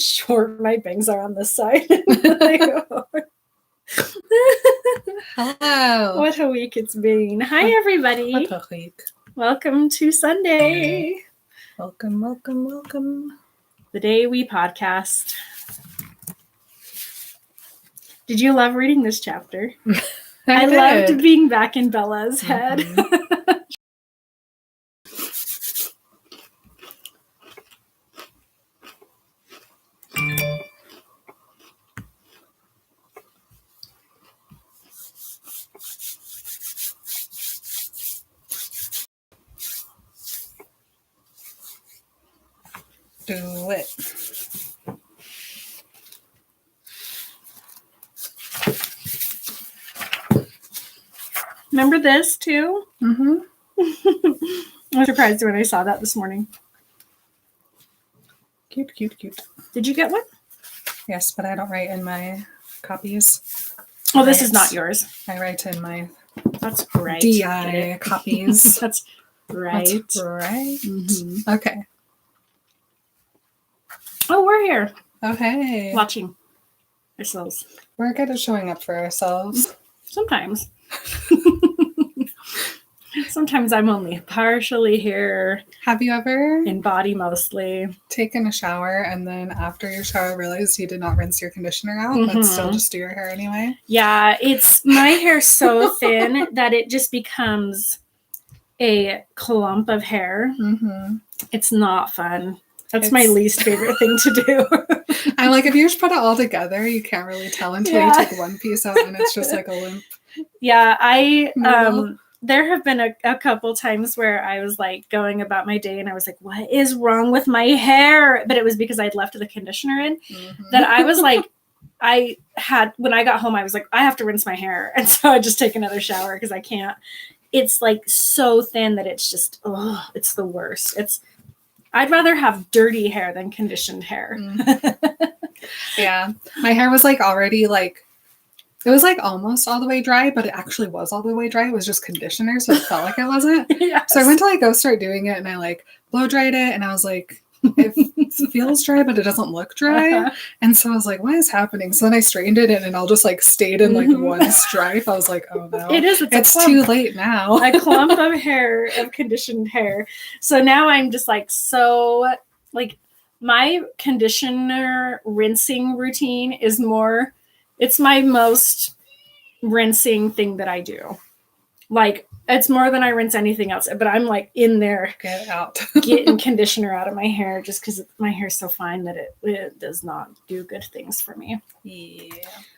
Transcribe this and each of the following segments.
short my bangs are on this side. Hello. What a week it's been. Hi, everybody. What a week. Welcome to Sunday. Welcome, welcome, welcome. The day we podcast. Did you love reading this chapter? I loved being back in Bella's head. Do it. Remember this too? Mm-hmm. I was surprised when I saw that this morning. Cute, cute, cute. Did you get one? Yes, but I don't write in my copies. Oh, this is not yours. I write in my That's right. DI copies. That's right. That's right. Mm-hmm. Okay. Oh, we're here. Oh, hey. Watching ourselves. We're good at showing up for ourselves. Sometimes. Sometimes I'm only partially here. Have you ever In body mostly. taken a shower and then after your shower realized you did not rinse your conditioner out, but still just do your hair anyway? Yeah, it's my hair's so thin that it just becomes a clump of hair. Mm-hmm. It's not fun. That's my least favorite thing to do. I'm like, if you just put it all together, you can't really tell until you take one piece out and it's just like a limp. Yeah, there have been a couple times where I was like going about my day and I was like, what is wrong with my hair? But it was because I'd left the conditioner in that I was like, when I got home, I was like, I have to rinse my hair. And so I just take another shower because I can't. It's like so thin that it's just, it's the worst. I'd rather have dirty hair than conditioned hair. Yeah. My hair was like already like, it was like almost all the way dry, but it actually was all the way dry. It was just conditioner, so it felt like it wasn't. Yes. So I went to like go start doing it and I like blow dried it and I was like, it feels dry, but it doesn't look dry. And so I was like, what is happening? So then I straightened it and it all just like stayed in like one stripe. I was like, oh no. It's too late now. A clump of hair, of conditioned hair. So now I'm just like, so like my conditioner rinsing routine is it's my most rinsing thing that I do. Like, it's more than I rinse anything else, but I'm like in there get out getting conditioner out of my hair just because my hair's so fine that it does not do good things for me. Yeah.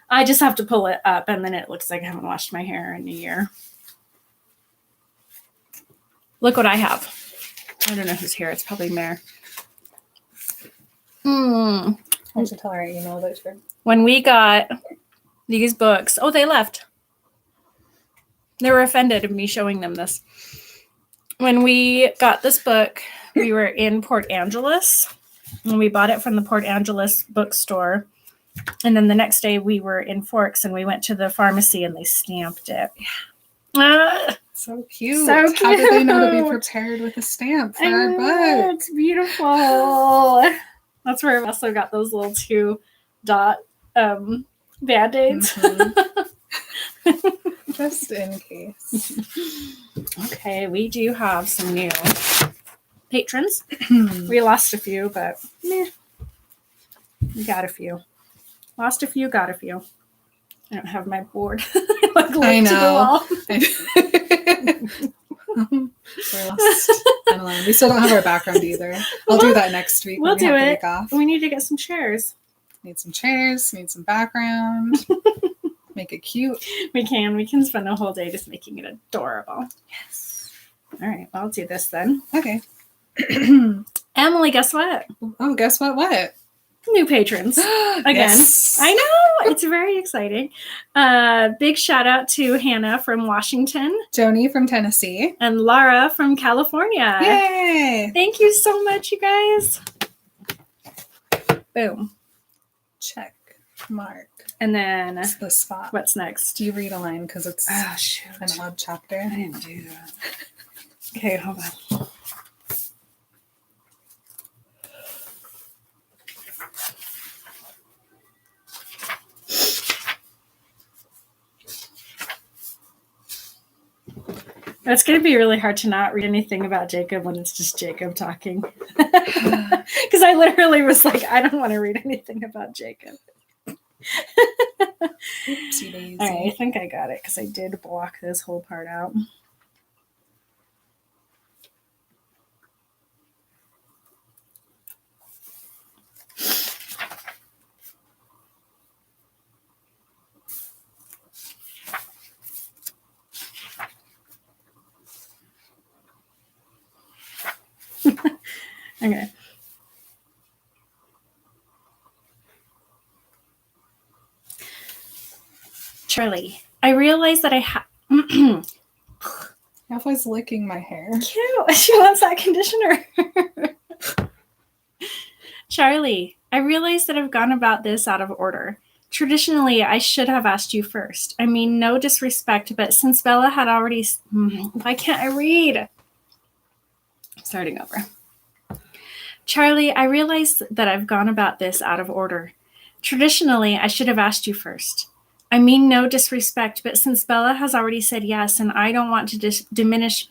I just have to pull it up and then it looks like I haven't washed my hair in a year. Look what I have. I don't know who's here. It's probably Mare. I should tell her I emailed it to her. When we got these books, they left. They were offended of me showing them this. When we got this book, we were in Port Angeles, and we bought it from the Port Angeles bookstore. And then the next day, we were in Forks, and we went to the pharmacy, and they stamped it. So cute. So cute. How did they know to be prepared with a stamp for our book? It's beautiful. That's where I also got those little 2-dot Band-Aids. Just in case. Okay, we do have some new patrons. We lost a few, but we got a few. Lost a few, got a few. I don't have my board. I know. We're lost and alone. We still don't have our background either. I'll do that next week. We'll do it. Off. We need to get some chairs. Need some chairs. Need some background. Make it cute. We can spend a whole day just making it adorable. Yes. All right. I'll do this then. Okay. Emily, guess what? Oh, guess what? What? New patrons. Again. Yes. I know. It's very exciting. Big shout out to Hannah from Washington. Joni from Tennessee. And Laura from California. Yay. Thank you so much, you guys. Boom. Check. Mark. And then it's the spot. What's next? Do you read a line because it's an odd chapter? I didn't do that. Okay, hold on. It's going to be really hard to not read anything about Jacob when it's just Jacob talking. Because I literally was like, I don't want to read anything about Jacob. Oopsie daisy. All right, I think I got it because I did block this whole part out. Okay. Charlie, I realized that I have. Alpha's licking my hair. Cute. She wants that conditioner. Charlie, I realize that I've gone about this out of order. Traditionally, I should have asked you first. I mean, no disrespect, but since Bella had already... Why can't I read? Starting over. Charlie, I realize that I've gone about this out of order. Traditionally, I should have asked you first. I mean, no disrespect, but since Bella has already said yes, and I don't want to diminish...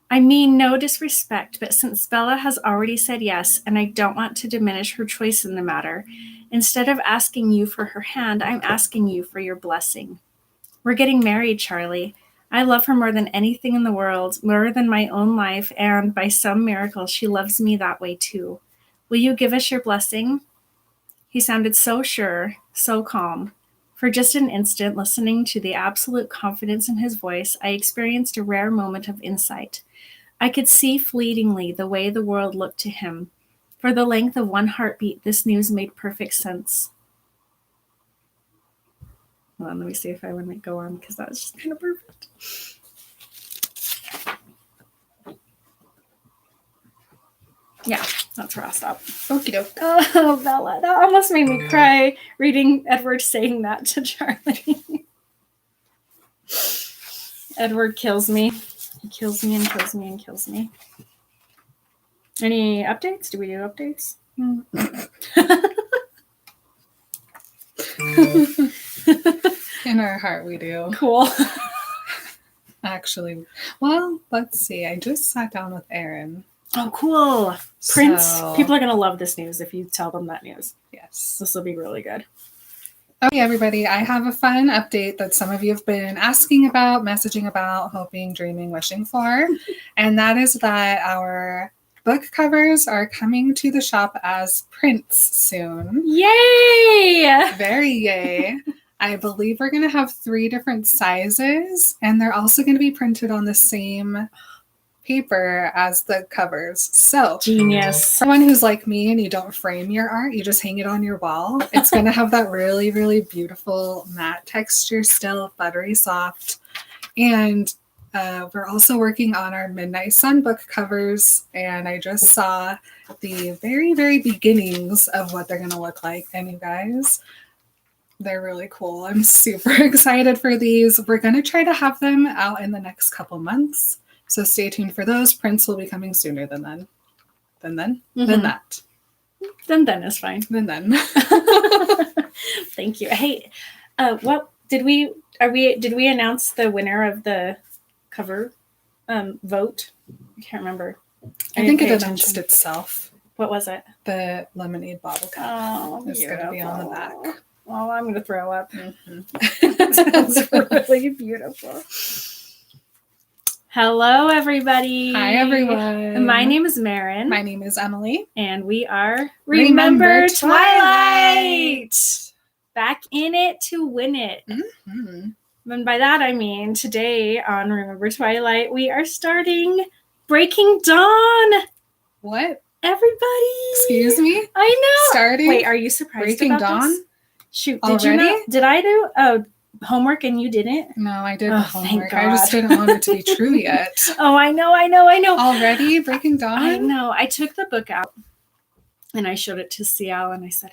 I mean, no disrespect, but since Bella has already said yes, and I don't want to diminish her choice in the matter, instead of asking you for her hand, I'm asking you for your blessing. We're getting married, Charlie. I love her more than anything in the world, more than my own life, and by some miracle, she loves me that way too. Will you give us your blessing? He sounded so sure, so calm. For just an instant, listening to the absolute confidence in his voice, I experienced a rare moment of insight. I could see fleetingly the way the world looked to him. For the length of one heartbeat, this news made perfect sense. Hold on, let me see if I want to go on, because that was just kind of perfect. Yeah, that's where I'll stop. Okie doke. Oh, Bella, that almost made me cry reading Edward saying that to Charlie. Edward kills me. He kills me and kills me and kills me. Any updates? Do we do updates? In our heart, we do. Cool. Actually, well, let's see. I just sat down with Aaron. Oh, cool. Prince. So- People are going to love this news if you tell them that news. Yes. This will be really good. Okay, everybody, I have a fun update that some of you have been asking about, messaging about, hoping, dreaming, wishing for. And that is that our book covers are coming to the shop as prints soon. Yay! Very yay. I believe we're going to have 3 different sizes, and they're also going to be printed on the same paper as the covers. So Genius. someone who's like me and you don't frame your art, you just hang it on your wall. It's going to have that really, really beautiful matte texture still, buttery soft. And we're also working on our Midnight Sun book covers, and I just saw the very, very beginnings of what they're going to look like. And you guys, they're really cool. I'm super excited for these. We're going to try to have them out in the next couple months. So stay tuned for those. Prints will be coming sooner than then. Than that. Then is fine. Then. Thank you. Hey, what did we announce the winner of the cover vote? I can't remember. I think it announced itself. What was it? The lemonade bottle cup. Oh, It's going to be on the back. Oh, I'm going to throw up. Mm-hmm. That's really beautiful. Hello, everybody. Hi, everyone. My name is Marin. My name is Emily. And we are Remember Twilight. Back in it to win it. Mm-hmm. And by that, I mean today on Remember Twilight, we are starting Breaking Dawn. What? Everybody. Excuse me? I know. Starting? Wait, are you surprised Breaking about Dawn? this? Shoot, Already? did you not? Did I do homework and you didn't? No, I did Oh, homework. thank I just God. didn't want it to be true yet. Oh, I know. Already? Breaking Dawn? I know. I took the book out and I showed it to CL and I said,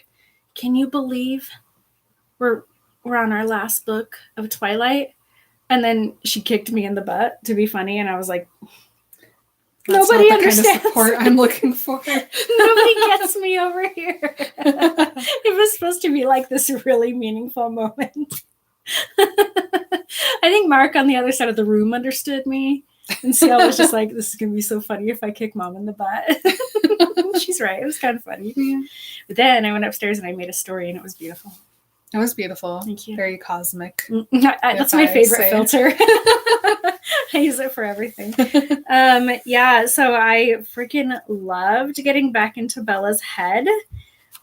"Can you believe we're on our last book of Twilight?" And then she kicked me in the butt to be funny, and I was like, That's nobody not the understands. kind of support I'm looking for. Nobody gets me over here. It was supposed to be like this really meaningful moment. I think Mark on the other side of the room understood me. And Ciel was just like, this is going to be so funny if I kick Mom in the butt. She's right. It was kind of funny. Yeah. But then I went upstairs and I made a story and it was beautiful. It was beautiful. Thank you. Very cosmic. That's my favorite filter. I use it for everything. Yeah, so I freaking loved getting back into Bella's head.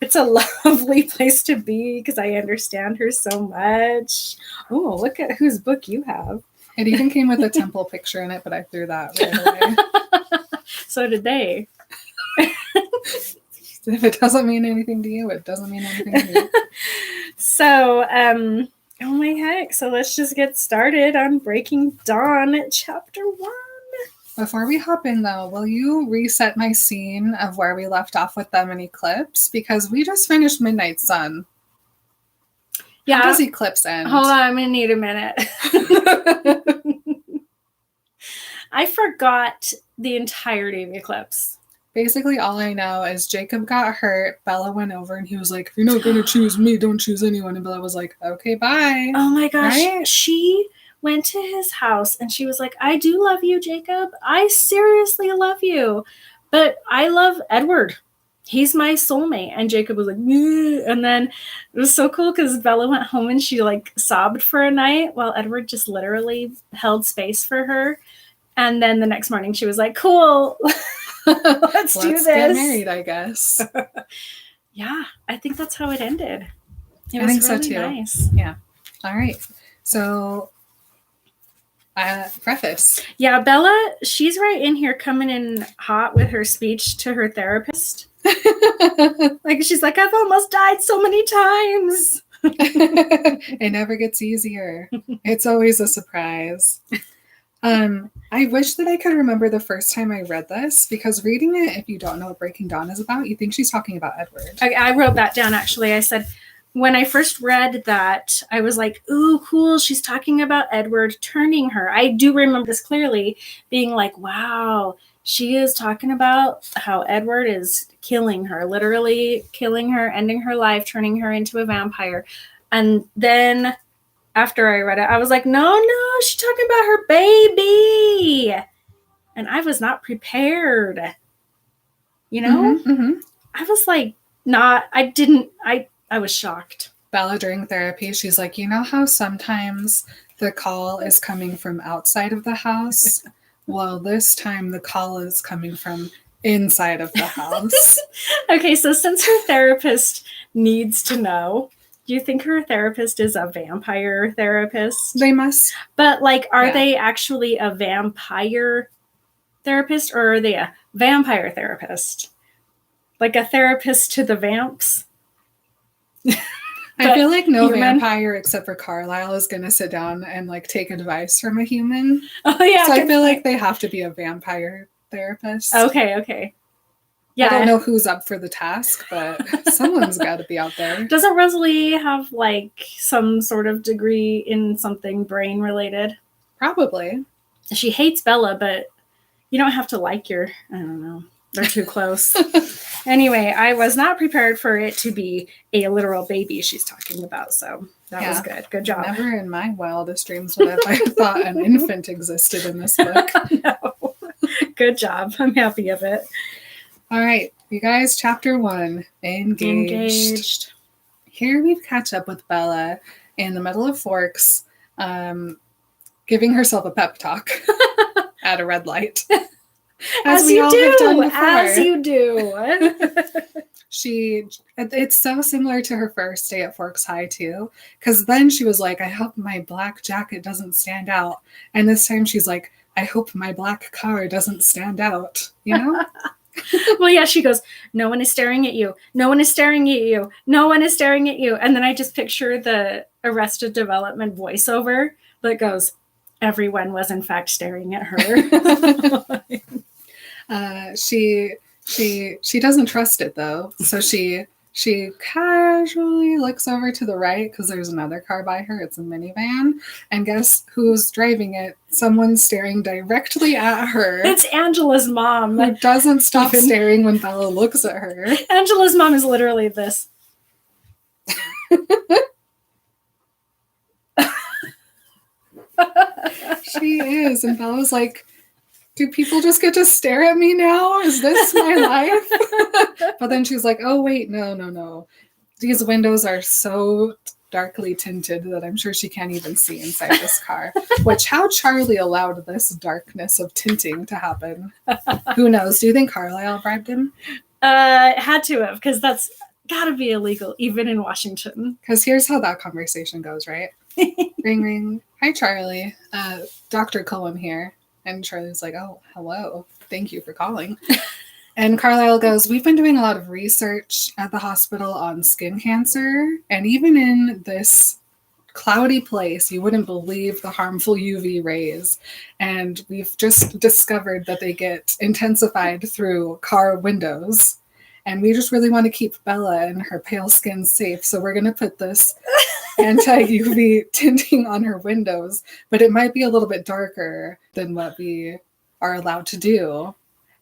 It's a lovely place to be because I understand her so much. Oh, look at whose book you have. It even came with a temple picture in it, but I threw that right away. So did they. If it doesn't mean anything to you, it doesn't mean anything to me. So, oh my heck. So let's just get started on Breaking Dawn, Chapter 1. Before we hop in, though, will you reset my scene of where we left off with them in Eclipse? Because we just finished Midnight Sun. Yeah. How does Eclipse end? Hold on, I'm going to need a minute. I forgot the entirety of Eclipse. Basically, all I know is Jacob got hurt. Bella went over and he was like, if you're not going to choose me, don't choose anyone. And Bella was like, okay, bye. Oh my gosh. Right? She went to his house and she was like, I do love you, Jacob. I seriously love you. But I love Edward. He's my soulmate. And Jacob was like, yeah. And then it was so cool because Bella went home and she like sobbed for a night while Edward just literally held space for her. And then the next morning she was like, cool. Let's do this. Get married, I guess. Yeah, I think that's how it ended. It I was think really so too. Nice. Yeah. All right. So, preface. Yeah, Bella, she's right in here coming in hot with her speech to her therapist. Like, she's like, I've almost died so many times. It never gets easier. It's always a surprise. I wish that I could remember the first time I read this, because reading it, if you don't know what Breaking Dawn is about, you think she's talking about Edward. I wrote that down, actually. I said, when I first read that, I was like, ooh, cool. She's talking about Edward turning her. I do remember this clearly, being like, wow, she is talking about how Edward is killing her, literally killing her, ending her life, turning her into a vampire. And then after I read it, I was like, no, she's talking about her baby. And I was not prepared. You know? Mm-hmm, mm-hmm. I was like, I was shocked. Bella, during therapy, she's like, you know how sometimes the call is coming from outside of the house? Well, this time the call is coming from inside of the house. Okay, so since her therapist needs to know, do you think her therapist is a vampire therapist? They must. But, like, are they actually a vampire therapist, or are they a vampire therapist? Like a therapist to the vamps? I feel like no vampire except for Carlisle is going to sit down and, like, take advice from a human. Oh, yeah. So I feel like they have to be a vampire therapist. Okay. Yeah. I don't know who's up for the task, but someone's got to be out there. Doesn't Rosalie have, like, some sort of degree in something brain related? Probably. She hates Bella, but you don't have to like your, I don't know. They're too close. Anyway, I was not prepared for it to be a literal baby she's talking about, so that was good. Good job. Never in my wildest dreams would I thought an infant existed in this book. No. Good job. I'm happy of it. All right, you guys, chapter 1, Engaged. Here we catch up with Bella in the middle of Forks, giving herself a pep talk at a red light. As you do. It's so similar to her first day at Forks High too, because then she was like, I hope my black jacket doesn't stand out. And this time she's like, I hope my black car doesn't stand out, you know? Well, yeah, she goes, no one is staring at you. No one is staring at you. No one is staring at you. And then I just picture the Arrested Development voiceover that goes, everyone was in fact staring at her. She doesn't trust it though. So she casually looks over to the right because there's another car by her. It's a minivan. And guess who's driving it? Someone staring directly at her. It's Angela's mom. Who doesn't stop staring when Bella looks at her. Angela's mom is literally this. She is. And Bella's like, do people just get to stare at me now? Is this my life? But then she's like, oh, wait, no. These windows are so darkly tinted that I'm sure she can't even see inside this car. Which, how Charlie allowed this darkness of tinting to happen? Who knows? Do you think Carlisle bribed him? Had to have, because that's gotta be illegal, even in Washington. Because here's how that conversation goes, right? Ring, ring. Hi, Charlie. Dr. Cullen here. And Charlie's like, oh, hello. Thank you for calling. And Carlisle goes, we've been doing a lot of research at the hospital on skin cancer. And even in this cloudy place, you wouldn't believe the harmful UV rays. And we've just discovered that they get intensified through car windows. And we just really want to keep Bella and her pale skin safe. So we're going to put this anti-UV tinting on her windows. But it might be a little bit darker than what we are allowed to do.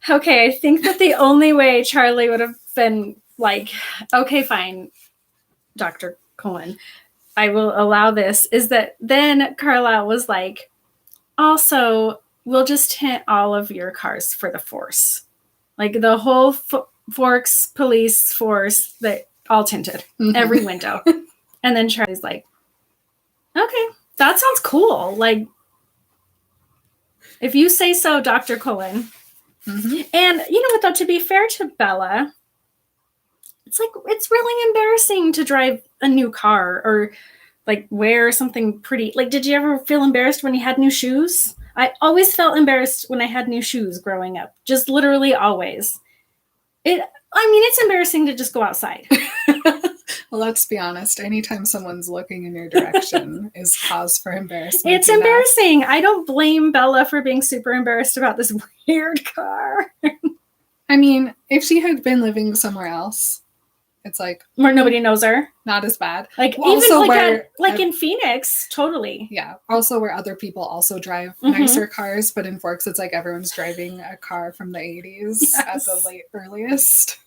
Okay, I think that the only way Charlie would have been like, okay, fine, Dr. Cullen, I will allow this, is that then Carlisle was like, also, we'll just tint all of your cars for the force. Like the whole Forks police force, that all tinted, every window. And then Charlie's like, okay, that sounds cool. Like, if you say so, Dr. Cullen. And you know what, though, to be fair to Bella, it's like, it's really embarrassing to drive a new car or like wear something pretty. Like, did you ever feel embarrassed when you had new shoes? I always felt embarrassed when I had new shoes growing up. Just literally always. It's embarrassing to just go outside. Well, let's be honest. Anytime someone's looking in your direction is cause for embarrassment. It's embarrassing. I don't blame Bella for being super embarrassed about this weird car. I mean, if she had been living somewhere else, it's like where nobody knows her. Not as bad. Like also even like in Phoenix, totally. Yeah. Also where other people also drive nicer cars, but in Forks it's like everyone's driving a car from the 80s at the earliest.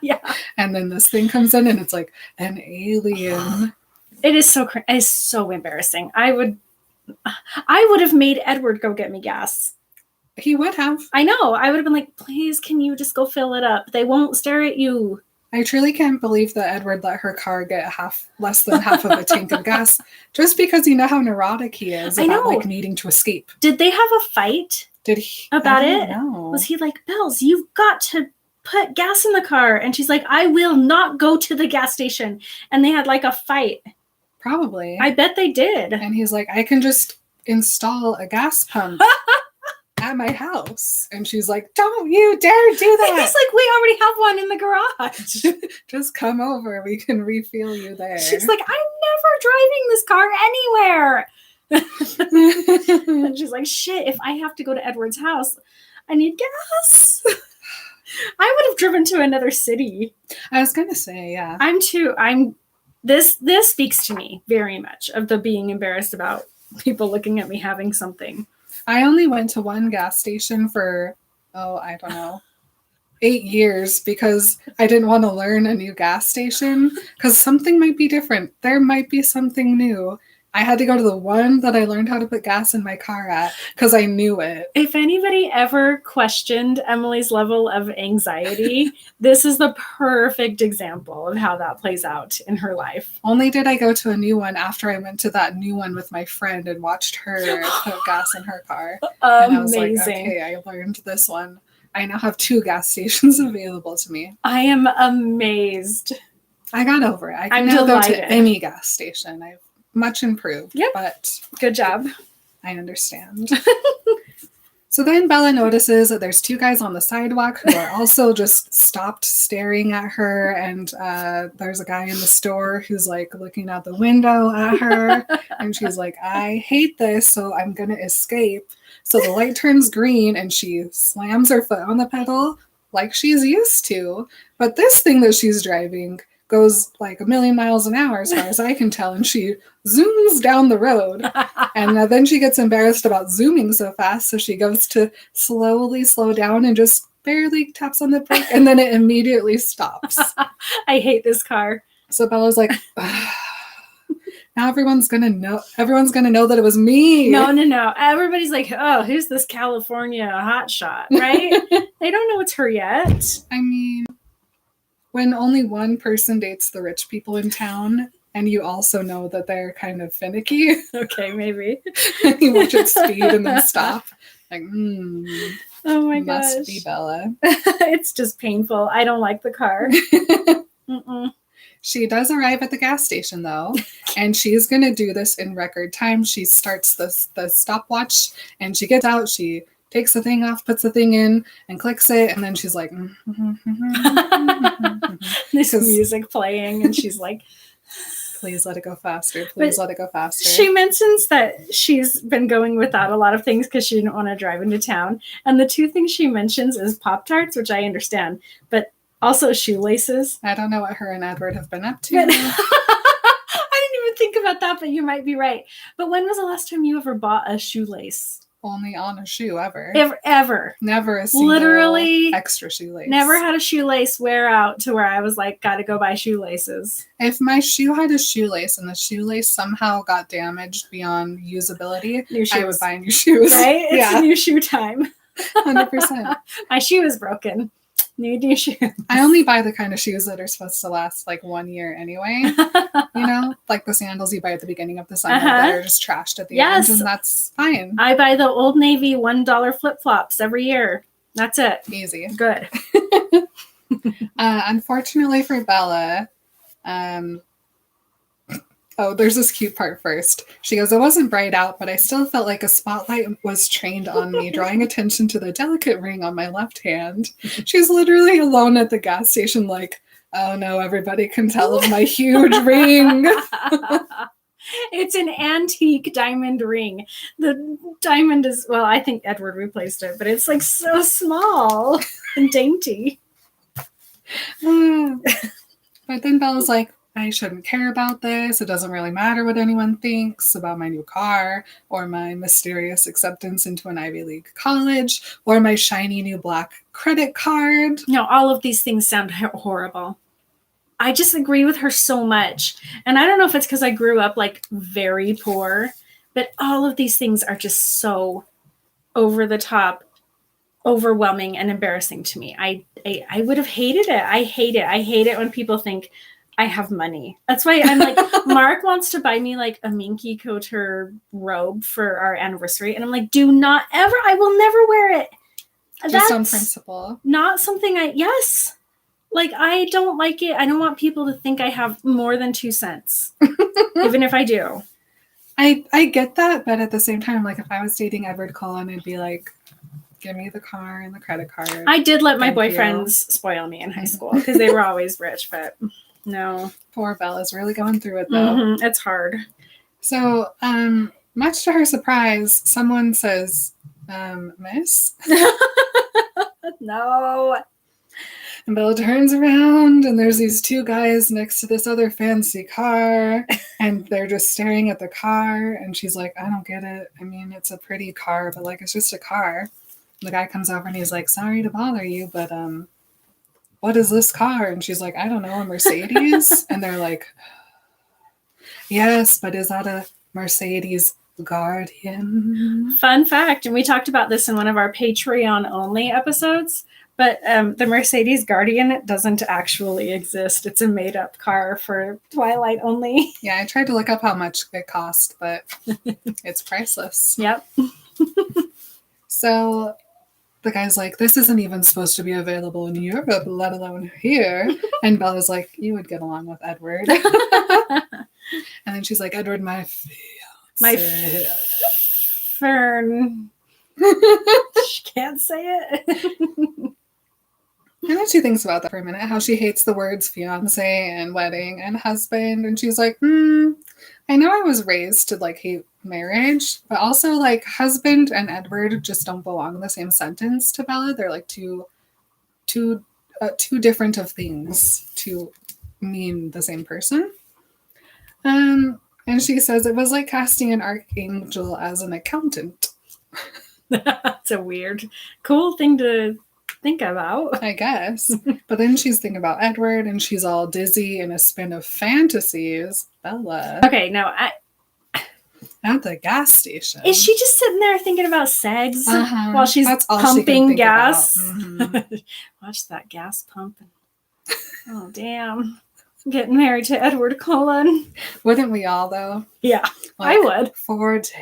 Yeah. And then this thing comes in and it's like an alien. It is so embarrassing. I would have made Edward go get me gas. He would have. I know. I would have been like, please, can you just go fill it up? They won't stare at you. I truly can't believe that Edward let her car get less than half of a tank of gas just because you know how neurotic he is about like needing to escape. Did they have a fight? Did he about it? Know. Was he like, Bells, you've got to put gas in the car? And she's like, I will not go to the gas station. And they had like a fight. Probably. I bet they did. And he's like, I can just install a gas pump at my house. And she's like, don't you dare do that. He's like, we already have one in the garage. Just come over. We can refuel you there. She's like, I'm never driving this car anywhere. And she's like, shit, if I have to go to Edward's house, I need gas. I would have driven to another city. I was going to say, yeah. This speaks to me very much of the being embarrassed about people looking at me having something. I only went to one gas station for, 8 years because I didn't want to learn a new gas station because something might be different. There might be something new. I had to go to the one that I learned how to put gas in my car at because I knew it. If anybody ever questioned Emily's level of anxiety, this is the perfect example of how that plays out in her life. Only did I go to a new one after I went to that new one with my friend and watched her put gas in her car. Amazing. And I was like, okay, I learned this one. I now have 2 gas stations available to me. I am amazed. I got over it. I can now go to any gas station. I've much improved. Yep. But good job. I understand. So then Bella notices that there's 2 guys on the sidewalk who are also just stopped staring at her. And there's a guy in the store who's like looking out the window at her. And she's like, I hate this, so I'm going to escape. So the light turns green and she slams her foot on the pedal like she's used to. But this thing that she's driving goes like 1,000,000 miles an hour as far as I can tell, and she zooms down the road. And then she gets embarrassed about zooming so fast, so she goes to slowly slow down and just barely taps on the brake, and then it immediately stops. I hate this car. So Bella's like, Now everyone's gonna know that it was me. No. Everybody's like, oh, who's this California hotshot, right? They don't know it's her yet. I mean, when only one person dates the rich people in town, and you also know that they're kind of finicky. Okay, maybe. You watch it speed and then stop. Like, oh my gosh. Must be Bella. It's just painful. I don't like the car. Mm-mm. She does arrive at the gas station, though, and she's going to do this in record time. She starts the stopwatch, and she gets out. She takes the thing off, puts the thing in, and clicks it, and then she's like... There's music playing, and she's like... Please let it go faster. Please let it go faster. She mentions that she's been going without a lot of things because she didn't want to drive into town. And the two things she mentions is Pop-Tarts, which I understand, but also shoelaces. I don't know what her and Edward have been up to. But I didn't even think about that, but you might be right. But when was the last time you ever bought a shoelace? Only on a shoe ever. Ever. Never a single literally extra shoelace. Never had a shoelace wear out to where I was like, gotta go buy shoelaces. If my shoe had a shoelace and the shoelace somehow got damaged beyond usability, I would buy new shoes. Right? It's new shoe time. 100%. My shoe is broken. Need new shoes. I only buy the kind of shoes that are supposed to last like 1 year anyway. You know, like the sandals you buy at the beginning of the summer that are just trashed at the end, and that's fine. I buy the Old Navy $1 flip-flops every year. That's it. Easy. Good. Unfortunately for Bella, there's this cute part first. She goes, "It wasn't bright out, but I still felt like a spotlight was trained on me, drawing attention to the delicate ring on my left hand." She's literally alone at the gas station like, "Oh no, everybody can tell of my huge ring." It's an antique diamond ring. The diamond is, well, I think Edward replaced it, but it's like so small and dainty. But then Bella's like, "I shouldn't care about this. It doesn't really matter what anyone thinks about my new car or my mysterious acceptance into an Ivy League college or my shiny new black credit card." No, all of these things sound horrible. I just agree with her so much. And I don't know if it's because I grew up like very poor, but all of these things are just so over the top, overwhelming, and embarrassing to me. I would have hated it. I hate it. I hate it when people think I have money. That's why I'm like, Mark wants to buy me like a Minky Couture robe for our anniversary. And I'm like, do not ever, I will never wear it. Just on principle. Not something yes. Like, I don't like it. I don't want people to think I have more than 2 cents, even if I do. I get that, but at the same time, like if I was dating Edward Cullen, I'd be like, give me the car and the credit card. I did let my boyfriends spoil me in high school because they were always rich, but no. Poor Bella's really going through it though. Mm-hmm. It's hard. So, much to her surprise, someone says, "Miss?" No. And Bella turns around and there's these 2 guys next to this other fancy car and they're just staring at the car and she's like, "I don't get it. I mean, it's a pretty car, but like, it's just a car." The guy comes over and he's like, "Sorry to bother you, but what is this car?" And she's like, "I don't know, a Mercedes." And they're like, "Yes, but is that a Mercedes Guardian?" Fun fact, and we talked about this in one of our Patreon only episodes, but the Mercedes Guardian doesn't actually exist. It's a made-up car for Twilight only. Yeah, I tried to look up how much it cost, but it's priceless. Yep. So the guy's like, "This isn't even supposed to be available in Europe, let alone here." And Bella's like, "You would get along with Edward." And then she's like, "Edward, my fiance." My fern. She can't say it. And then she thinks about that for a minute, how she hates the words fiance and wedding and husband. And she's like, I know I was raised to like hate marriage, but also like husband and Edward just don't belong in the same sentence to Bella. They're like too different of things to mean the same person. And she says it was like casting an archangel as an accountant. That's a weird, cool thing to think about. I guess. But then she's thinking about Edward, and she's all dizzy in a spin of fantasies. Bella. Okay, now At the gas station. is she just sitting there thinking about sex while she's That's all she can pumping think gas? about. Mhm. Watch that gas pumping. Oh, damn. I'm getting married to Edward Cullen. Wouldn't we all, though? Yeah, Like, I would. 4 days.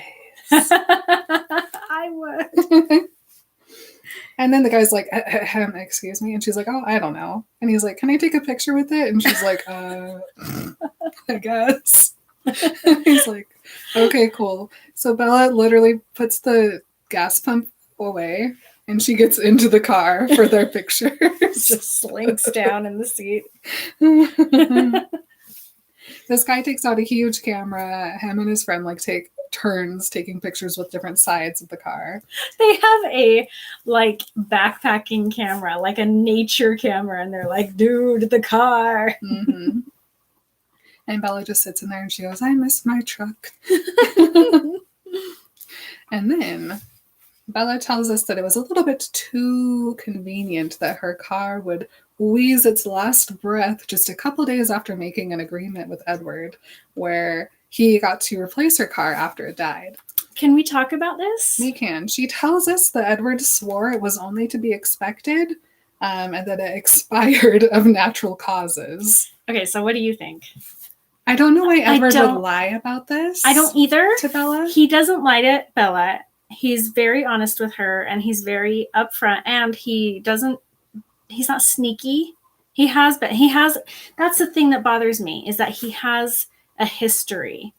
I would. And then the guy's like, excuse me. And she's like, oh, I don't know. And he's like, can I take a picture with it? And she's like, I guess. He's like, okay, cool. So Bella literally puts the gas pump away and she gets into the car for their picture. Just slinks down in the seat. This guy takes out a huge camera. Him and his friend like take turns taking pictures with different sides of the car. They have a like backpacking camera, like a nature camera, and they're like, dude, the car. Mm-hmm. And Bella just sits in there and she goes, I miss my truck. And then Bella tells us that it was a little bit too convenient that her car would wheeze its last breath just a couple days after making an agreement with Edward, where he got to replace her car after it died. Can we talk about this? We can. She tells us that Edward swore it was only to be expected, and that it expired of natural causes. Okay, so what do you think? I don't know why Edward would lie about this. I don't either. To Bella. He doesn't lie to Bella. He's very honest with her, and he's very upfront, and he's not sneaky. That's the thing that bothers me, is that he has a history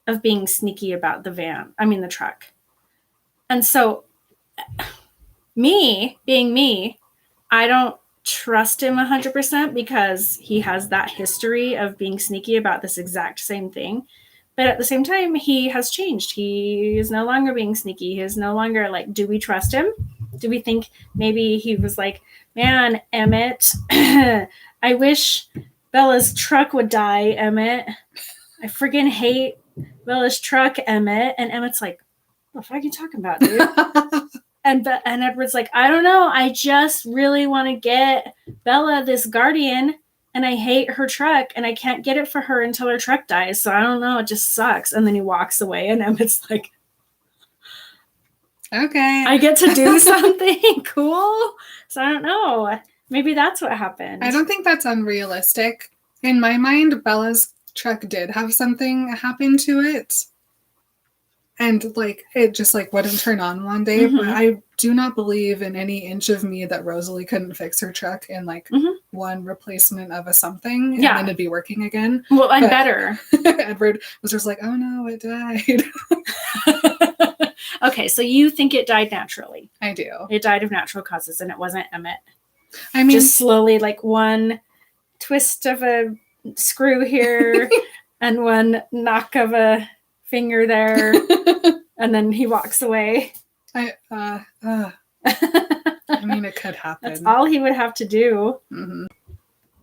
of being sneaky about the truck. And so me, being me, I don't trust him 100% because he has that history of being sneaky about this exact same thing. But at the same time, he has changed. He is no longer being sneaky. He is no longer like, do we trust him? Do we think maybe he was like, man, Emmett, I wish Bella's truck would die, Emmett. I friggin' hate Bella's truck, Emmett. And Emmett's like, what the fuck are you talking about, dude? And Edward's like, I don't know. I just really want to get Bella this Guardian, and I hate her truck, and I can't get it for her until her truck dies. So I don't know. It just sucks. And then he walks away, and Emmett's like, okay, I get to do something cool. So I don't know. Maybe that's what happened. I don't think that's unrealistic. In my mind, Bella's truck did have something happen to it. And like it just like wouldn't turn on one day. Mm-hmm. But I do not believe in any inch of me that Rosalie couldn't fix her truck in like one replacement of a something and then it'd be working again. Well, I'm better. Edward was just like, oh no, it died. Okay, so you think it died naturally. I do. It died of natural causes, and it wasn't Emmett. I mean, just slowly, like one twist of a screw here and one knock of a finger there, and then he walks away. I mean, it could happen. That's all he would have to do. Mm-hmm.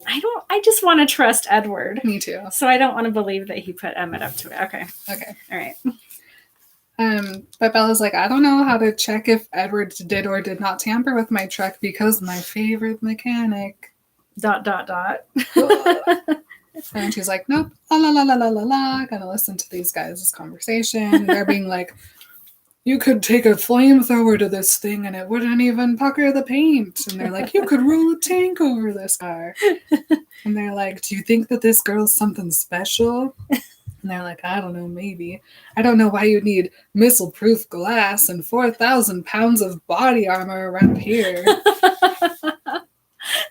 I just want to trust Edward. Me too. So I don't want to believe that he put Emmett up to it. Okay. All right. But Bella's like, I don't know how to check if Edward did or did not tamper with my truck because my favorite mechanic. ... And she's like, nope, la la la la la la la. Gotta listen to these guys' conversation. They're being like, you could take a flamethrower to this thing and it wouldn't even pucker the paint. And they're like, you could roll a tank over this car. And they're like, do you think that this girl's something special? And they're like, I don't know, maybe. I don't know why you need missile-proof glass and 4,000 pounds of body armor around here.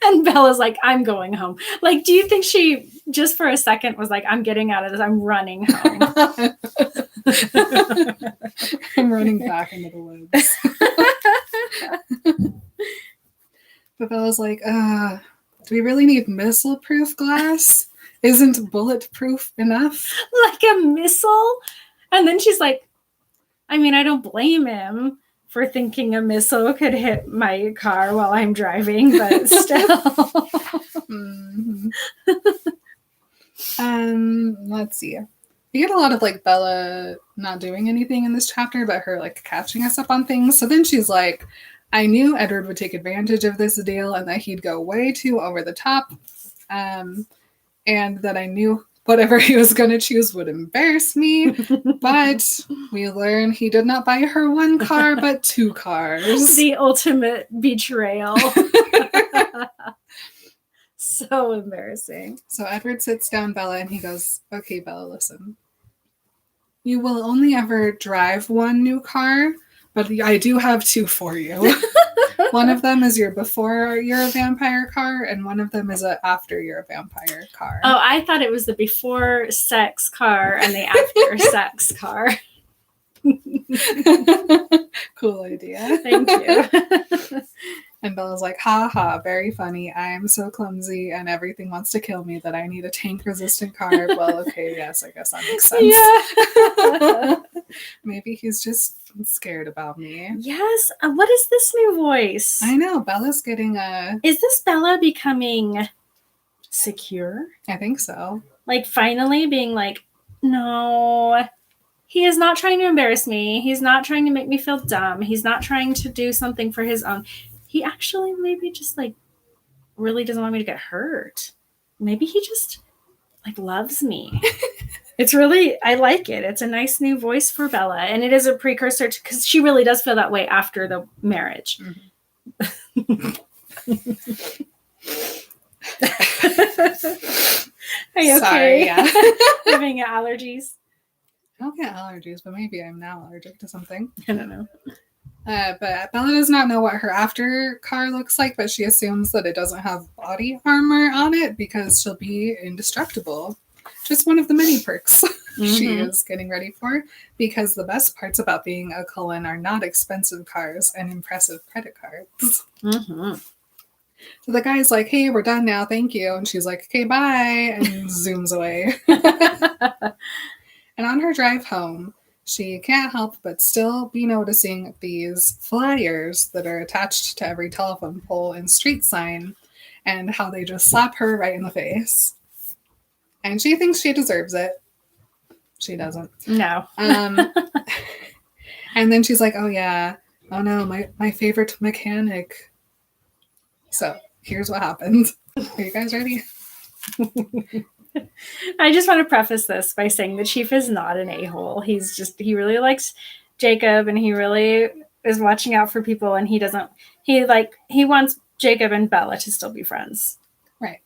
And Bella's like, I'm going home. Like, do you think she, just for a second, was like, I'm getting out of this. I'm running home. I'm running back into the woods. But Bella's like, do we really need missile-proof glass? Isn't bulletproof enough? Like a missile? And then she's like, I mean, I don't blame him for thinking a missile could hit my car while I'm driving, but still. Mm-hmm. Let's see. We get a lot of like Bella not doing anything in this chapter, but her like catching us up on things. So then she's like, I knew Edward would take advantage of this deal and that he'd go way too over the top. And that I knew whatever he was going to choose would embarrass me. But we learn he did not buy her one car, but 2 cars. The ultimate betrayal. So embarrassing. So Edward sits down Bella and he goes, okay, Bella, listen. You will only ever drive 1 new car, but I do have 2 for you. One of them is your before you're a vampire car, and one of them is a after you're a vampire car. Oh, I thought it was the before sex car and the after sex car. Cool idea. Thank you. And Bella's like, ha ha, very funny. I am so clumsy and everything wants to kill me that I need a tank resistant car. Well, okay, yes, I guess that makes sense. Yeah. Maybe he's just scared about me. Yes. What is this new voice? I know. Bella's getting a... Is this Bella becoming secure? I think so. Like finally being like, no, he is not trying to embarrass me. He's not trying to make me feel dumb. He's not trying to do something for his own. He actually maybe just like really doesn't want me to get hurt. Maybe he just like loves me. It's really, I like it. It's a nice new voice for Bella. And it is a precursor to, because she really does feel that way after the marriage. Mm-hmm. Are you Sorry, okay? yeah. Having allergies? I don't get allergies, but maybe I'm now allergic to something. I don't know. But Bella does not know what her after car looks like, but she assumes that it doesn't have body armor on it because she'll be indestructible. Just one of the many perks she is getting ready for, because the best parts about being a Cullen are not expensive cars and impressive credit cards. Mm-hmm. So the guy's like, hey, we're done now, thank you. And she's like, okay, bye, and zooms away. And on her drive home, she can't help but still be noticing these flyers that are attached to every telephone pole and street sign, and how they just slap her right in the face. And she thinks she deserves it. She doesn't. No. And then she's like, oh yeah, oh no, my favorite mechanic. So here's what happens. Are you guys ready? I just want to preface this by saying the Chief is not an a-hole. He really likes Jacob, and he really is watching out for people, and he wants Jacob and Bella to still be friends. Right.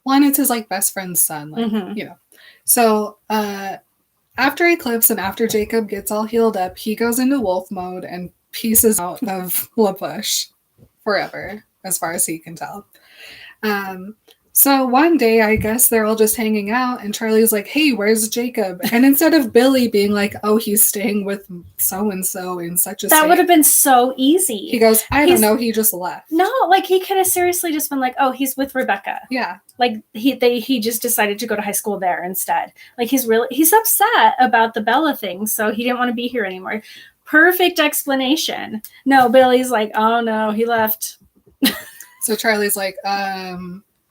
One, it's his like best friend's son, like, you know. So after Eclipse and after Jacob gets all healed up, he goes into wolf mode and pieces out of La Push forever, as far as he can tell. So one day, I guess they're all just hanging out, and Charlie's like, hey, where's Jacob? And instead of Billy being like, oh, he's staying with so-and-so in such a That would have been so easy. He goes, I don't know, he just left. No, like he could have seriously just been like, oh, he's with Rebecca. Yeah. Like he just decided to go to high school there instead. Like he's upset about the Bella thing, so he didn't want to be here anymore. Perfect explanation. No, Billy's like, oh no, he left. So Charlie's like,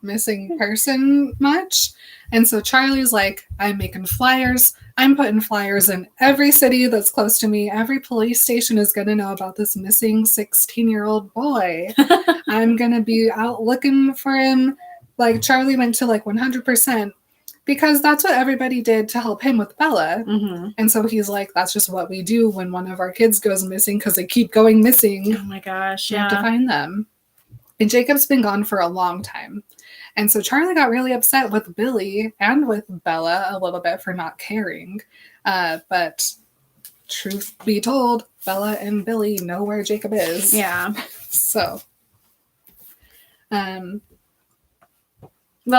missing person much? And so Charlie's like, I'm making flyers. I'm putting flyers in every city that's close to me. Every police station is going to know about this missing 16-year-old boy. I'm going to be out looking for him. Like Charlie went to like 100% because that's what everybody did to help him with Bella. Mm-hmm. And so he's like, that's just what we do when one of our kids goes missing because they keep going missing. Oh my gosh. You have to find them. And Jacob's been gone for a long time. And so Charlie got really upset with Billy and with Bella a little bit for not caring. But truth be told, Bella and Billy know where Jacob is. Yeah. So. Well,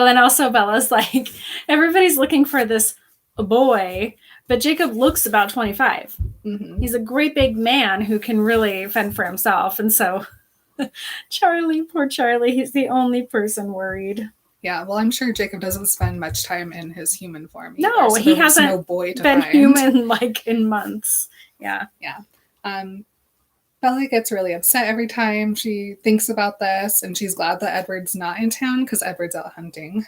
and also Bella's like, everybody's looking for this boy, but Jacob looks about 25. Mm-hmm. He's a great big man who can really fend for himself. And so Charlie, poor Charlie, he's the only person worried. Yeah, well, I'm sure Jacob doesn't spend much time in his human form either, No, so he there was hasn't no boy to been find. human like in months. Yeah. Yeah. Bella gets really upset every time she thinks about this, and she's glad that Edward's not in town because Edward's out hunting.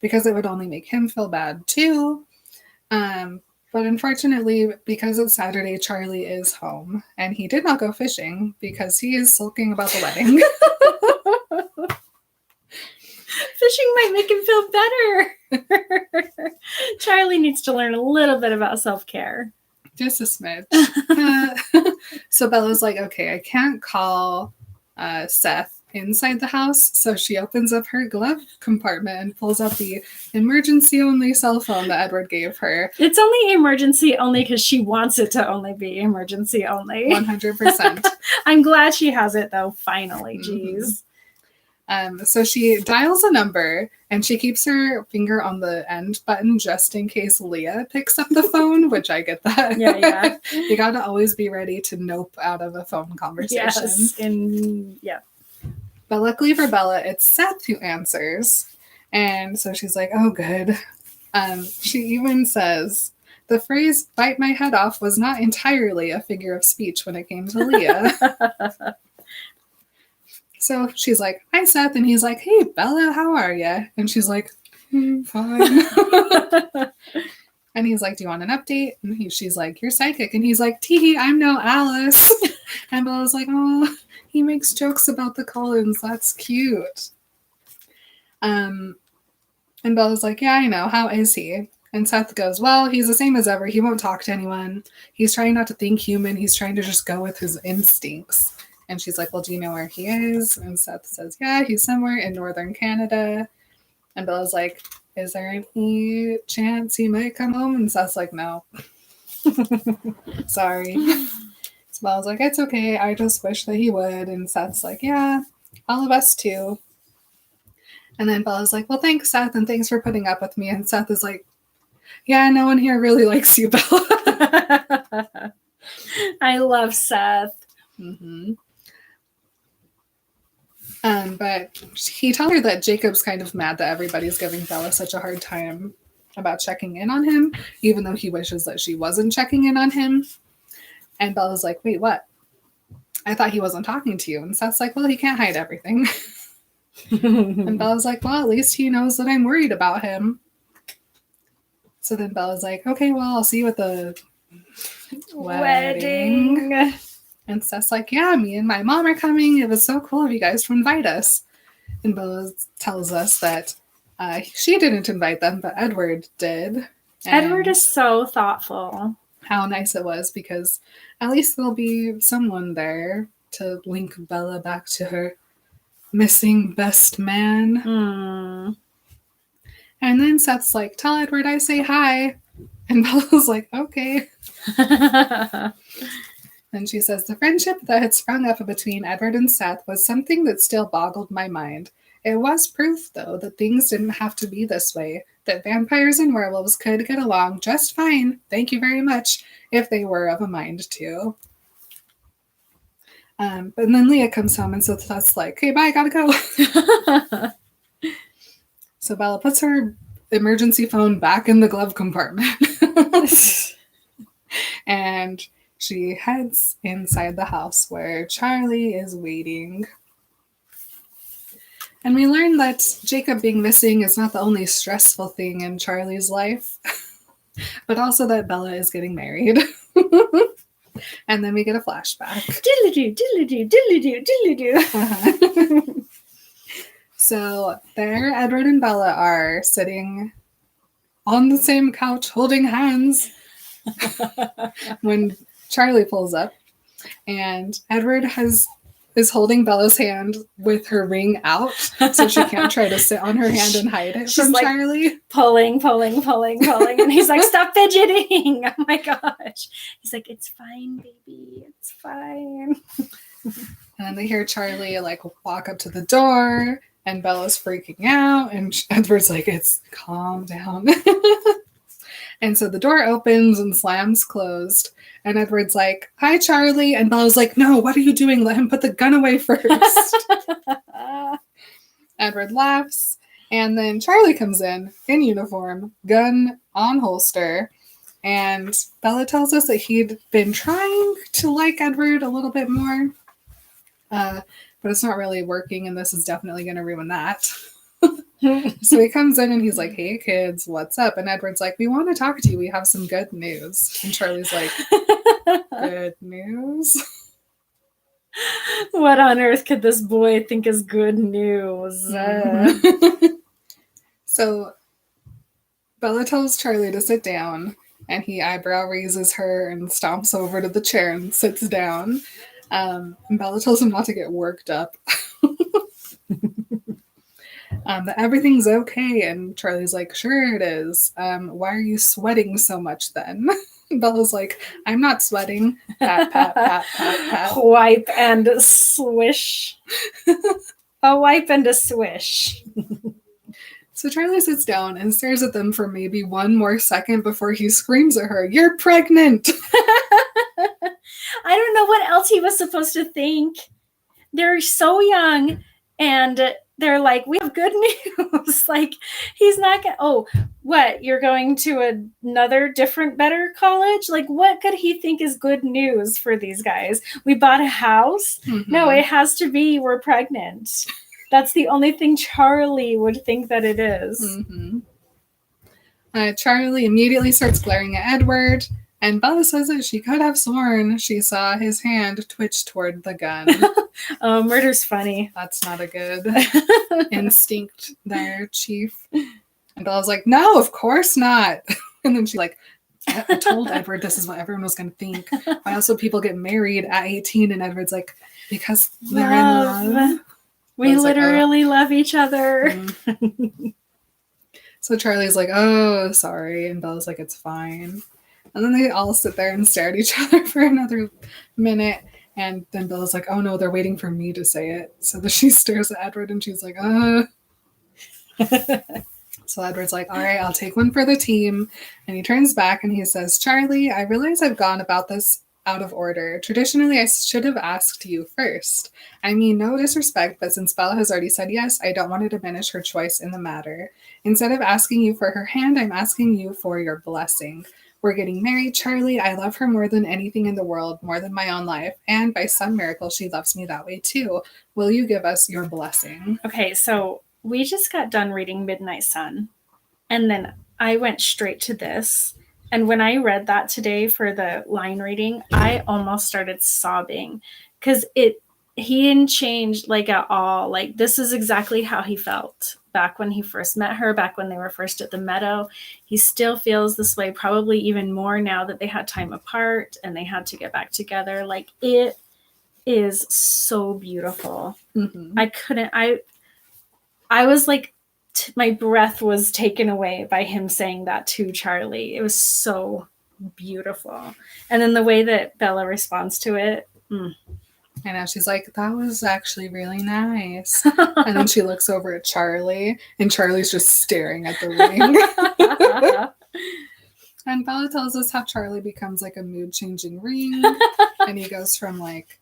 Because it would only make him feel bad too. But unfortunately, because it's Saturday, Charlie is home, and he did not go fishing because he is sulking about the wedding. Fishing might make him feel better. Charlie needs to learn a little bit about self-care. Just a smidge. So Bella's like, okay, I can't call Seth inside the house. So she opens up her glove compartment and pulls out the emergency-only cell phone that Edward gave her. It's only emergency only because she wants it to only be emergency only. 100%. I'm glad she has it, though, finally. Jeez. So she dials a number and she keeps her finger on the end button just in case Leah picks up the phone, which I get that. Yeah. You got to always be ready to nope out of a phone conversation. Yes. But luckily for Bella, it's Seth who answers. And so she's like, oh, good. She even says, the phrase bite my head off was not entirely a figure of speech when it came to Leah. So she's like, hi, Seth. And he's like, hey, Bella, how are you? And she's like, fine. And he's like, do you want an update? And she's like, you're psychic. And he's like, tee, I'm no Alice. And Bella's like, oh, he makes jokes about the Cullens. That's cute. And Bella's like, yeah, I know. How is he? And Seth goes, well, he's the same as ever. He won't talk to anyone. He's trying not to think human. He's trying to just go with his instincts. And she's like, well, do you know where he is? And Seth says, yeah, he's somewhere in northern Canada. And Bella's like, is there any chance he might come home? And Seth's like, no. Sorry. So Bella's like, it's okay. I just wish that he would. And Seth's like, yeah, all of us too. And then Bella's like, well, thanks, Seth, and thanks for putting up with me. And Seth is like, yeah, no one here really likes you, Bella. I love Seth. Mm-hmm. But he told her that Jacob's kind of mad that everybody's giving Bella such a hard time about checking in on him, even though he wishes that she wasn't checking in on him. And Bella's like, wait, what? I thought he wasn't talking to you. And Seth's like, well, he can't hide everything. And Bella's like, well, at least he knows that I'm worried about him. So then Bella's like, okay, well, I'll see you at the wedding. And Seth's like, yeah, me and my mom are coming. It was so cool of you guys to invite us. And Bella tells us that she didn't invite them, but Edward did. And Edward is so thoughtful. How nice it was, because at least there'll be someone there to link Bella back to her missing best man. Mm. And then Seth's like, tell Edward I say hi. And Bella's like, okay. And she says, the friendship that had sprung up between Edward and Seth was something that still boggled my mind. It was proof, though, that things didn't have to be this way, that vampires and werewolves could get along just fine, thank you very much, if they were of a mind to. But then Leah comes home, and so Seth's like, okay, bye, gotta go. So Bella puts her emergency phone back in the glove compartment. And she heads inside the house where Charlie is waiting. And we learn that Jacob being missing is not the only stressful thing in Charlie's life, but also that Bella is getting married. And then we get a flashback. Diddly-doo, diddly-doo, diddly-doo, diddly-doo. Uh-huh. So there Edward and Bella are sitting on the same couch holding hands when Charlie pulls up, and Edward is holding Bella's hand with her ring out, so she can't try to sit on her hand and hide it from like, Charlie. Pulling, and he's like, stop fidgeting! Oh my gosh! He's like, it's fine, baby, it's fine. And then they hear Charlie like walk up to the door, and Bella's freaking out, and Edward's like, it's calm down. And so the door opens and slams closed. And Edward's like, hi, Charlie. And Bella's like, no, what are you doing? Let him put the gun away first. Edward laughs. And then Charlie comes in uniform, gun on holster. And Bella tells us that he'd been trying to like Edward a little bit more. But it's not really working. And this is definitely going to ruin that. So he comes in and he's like, hey kids, what's up? And Edward's like, we want to talk to you. We have some good news. And Charlie's like, good news? What on earth could this boy think is good news? So Bella tells Charlie to sit down, and he eyebrow raises her and stomps over to the chair and sits down. And Bella tells him not to get worked up. That everything's okay, and Charlie's like, sure it is. Why are you sweating so much then? Bella's like, I'm not sweating. Pat, pat, pat, pat, pat. Wipe and swish. A wipe and a swish. So Charlie sits down and stares at them for maybe one more second before he screams at her, you're pregnant! I don't know what else he was supposed to think. They're so young, and they're like, we have good news. Like, he's not gonna, oh, what, you're going to another different, better college? Like, what could he think is good news for these guys? We bought a house? Mm-hmm. No, it has to be we're pregnant. That's the only thing Charlie would think that it is. Mm-hmm. Charlie immediately starts glaring at Edward, and Bella says that she could have sworn she saw his hand twitch toward the gun. Oh, murder's funny. That's not a good instinct there, Chief. And Bella's like, no, of course not. And then she's like, I told Edward this is what everyone was going to think. Why else would people get married at 18? And Edward's like, because they're in love. We literally love each other. Mm-hmm. So Charlie's like, oh, sorry. And Bella's like, it's fine. And then they all sit there and stare at each other for another minute. And then Bella's like, oh no, they're waiting for me to say it. So then she stares at Edward and she's like, So Edward's like, all right, I'll take one for the team. And he turns back and he says, Charlie, I realize I've gone about this out of order. Traditionally, I should have asked you first. I mean, no disrespect, but since Bella has already said yes, I don't want to diminish her choice in the matter. Instead of asking you for her hand, I'm asking you for your blessing. We're getting married, Charlie. I love her more than anything in the world, more than my own life. And by some miracle, she loves me that way too. Will you give us your blessing? Okay, so we just got done reading Midnight Sun. And then I went straight to this. And when I read that today for the line reading, I almost started sobbing because he didn't change like at all. Like, this is exactly how he felt back when he first met her, back when they were first at the meadow. He still feels this way, probably even more now that they had time apart and they had to get back together. Like, it is so beautiful. Mm-hmm. I was like, my breath was taken away by him saying that to Charlie. It was so beautiful. And then the way that Bella responds to it. I know, she's like, that was actually really nice. And then she looks over at Charlie, and Charlie's just staring at the ring. And Bella tells us how Charlie becomes like a mood-changing ring. And he goes from like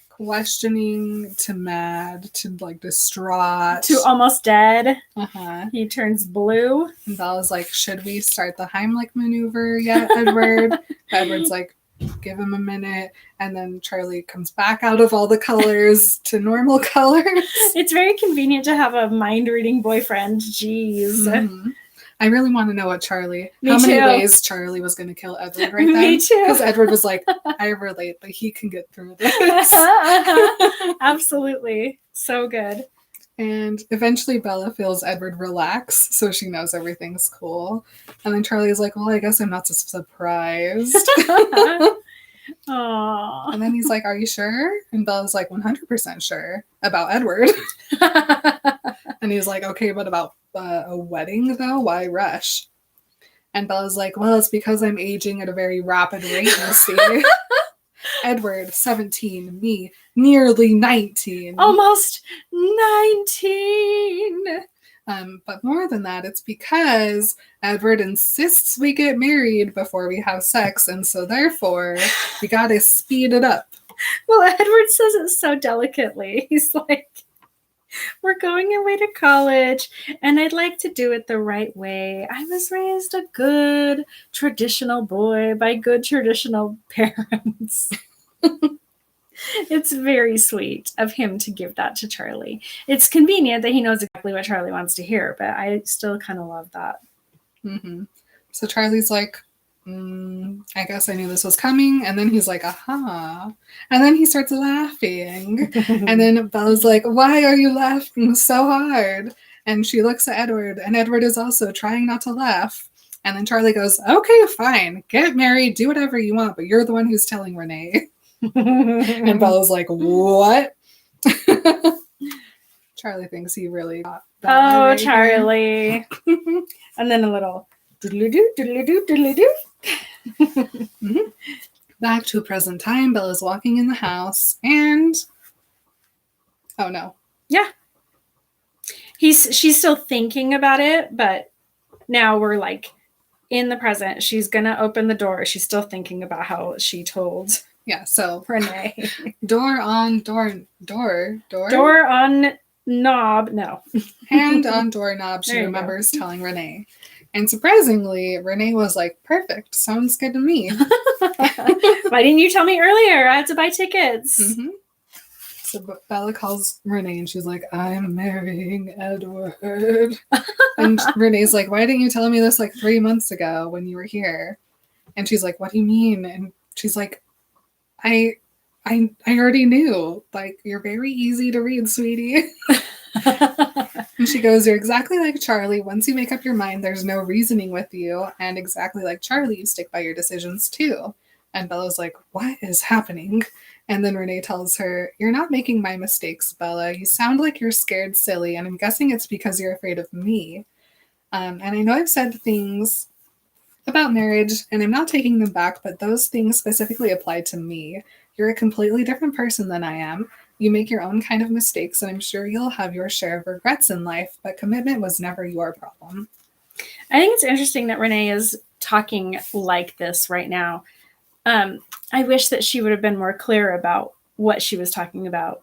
questioning to mad to like distraught to almost dead. Uh-huh. He turns blue. And Bella's like, should we start the Heimlich maneuver yet, Edward? Edward's like, give him a minute. And then Charlie comes back out of all the colors to normal colors. It's very convenient to have a mind-reading boyfriend. Jeez. Mm-hmm. I really want to know what how Me many too. ways Charlie was going to kill Edward right then. Me too. Because Edward was like, I relate, but he can get through this. Absolutely. So good. And eventually Bella feels Edward relax, so she knows everything's cool. And then Charlie's like, well, I guess I'm not so surprised. Aww. And then he's like, are you sure? And Bella's like, 100% sure about Edward. And he's like, okay, but about a wedding though? Why rush? And Bella's like, well, it's because I'm aging at a very rapid rate, you see. Edward, 17. Me, nearly 19. Almost 19. But more than that, it's because Edward insists we get married before we have sex, and so therefore, we gotta speed it up. Well, Edward says it so delicately. He's like, we're going away to college, and I'd like to do it the right way. I was raised a good traditional boy by good traditional parents. It's very sweet of him to give that to Charlie. It's convenient that he knows exactly what Charlie wants to hear, but I still kind of love that. Mm-hmm. So Charlie's like, I guess I knew this was coming. And then he's like, aha. And then he starts laughing. And then Bella's like, why are you laughing so hard? And she looks at Edward, and Edward is also trying not to laugh. And then Charlie goes, okay, fine, get married, do whatever you want, but you're the one who's telling Renee. And Bella's like, what? Charlie thinks he really got Bella right Charlie. And then a little doodly-doo, doodly-doo, doodly-doo. Mm-hmm. Back to present time, Bella's walking in the house, and oh no. Yeah. She's still thinking about it, but now we're like in the present. She's gonna open the door. She's still thinking about how she told so Renee. Door on knob. No. Hand on doorknob, she There you remembers telling Renee. And surprisingly, Renee was like, perfect, sounds good to me. Why didn't you tell me earlier? I have to buy tickets. Mm-hmm. So Bella calls Renee and she's like, I'm marrying Edward. And Renee's like, why didn't you tell me this like 3 months ago when you were here? And she's like, what do you mean? And she's like, I already knew. Like, you're very easy to read, sweetie. And she goes, you're exactly like Charlie. Once you make up your mind, there's no reasoning with you. And exactly like Charlie, you stick by your decisions too. And Bella's like, what is happening? And then Renee tells her, you're not making my mistakes, Bella. You sound like you're scared silly, and I'm guessing it's because you're afraid of me. And I know I've said things about marriage, and I'm not taking them back, but those things specifically apply to me. You're a completely different person than I am. You make your own kind of mistakes, and I'm sure you'll have your share of regrets in life, but commitment was never your problem. I think it's interesting that Renee is talking like this right now. I wish that she would have been more clear about what she was talking about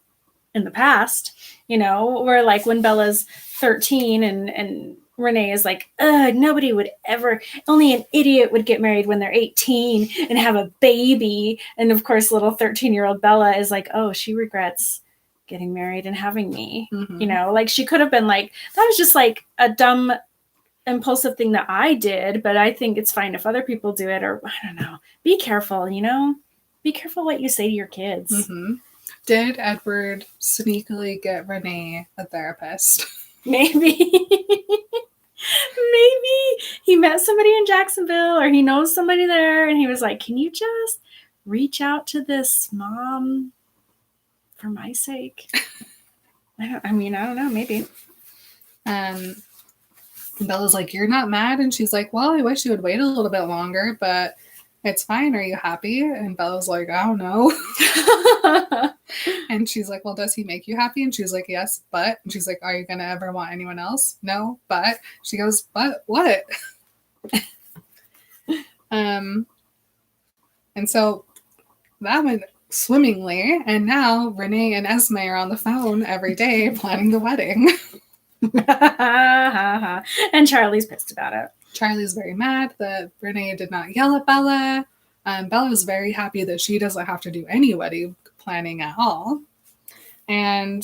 in the past, where like when Bella's 13 and Renee is like, nobody would ever, only an idiot would get married when they're 18 and have a baby. And of course, little 13-year-old Bella is like, oh, she regrets getting married and having me. Mm-hmm. Like she could have been like, that was just like a dumb impulsive thing that I did, but I think it's fine if other people do it, or I don't know. Be careful, be careful what you say to your kids. Mm-hmm. Did Edward sneakily get Renee a therapist? Maybe. Maybe he met somebody in Jacksonville, or he knows somebody there, and he was like, can you just reach out to this mom for my sake? I don't know, maybe. Bella's like, you're not mad? And she's like, well, I wish you would wait a little bit longer, but it's fine. Are you happy? And Bella's like, I don't know. And she's like, well, does he make you happy? And she's like, yes, but. And she's like, are you going to ever want anyone else? No, but. She goes, but what? And so that went swimmingly. And now Renee and Esme are on the phone every day planning the wedding. And Charlie's pissed about it. Charlie's very mad that Renee did not yell at Bella. Bella was very happy that she doesn't have to do any wedding planning at all. And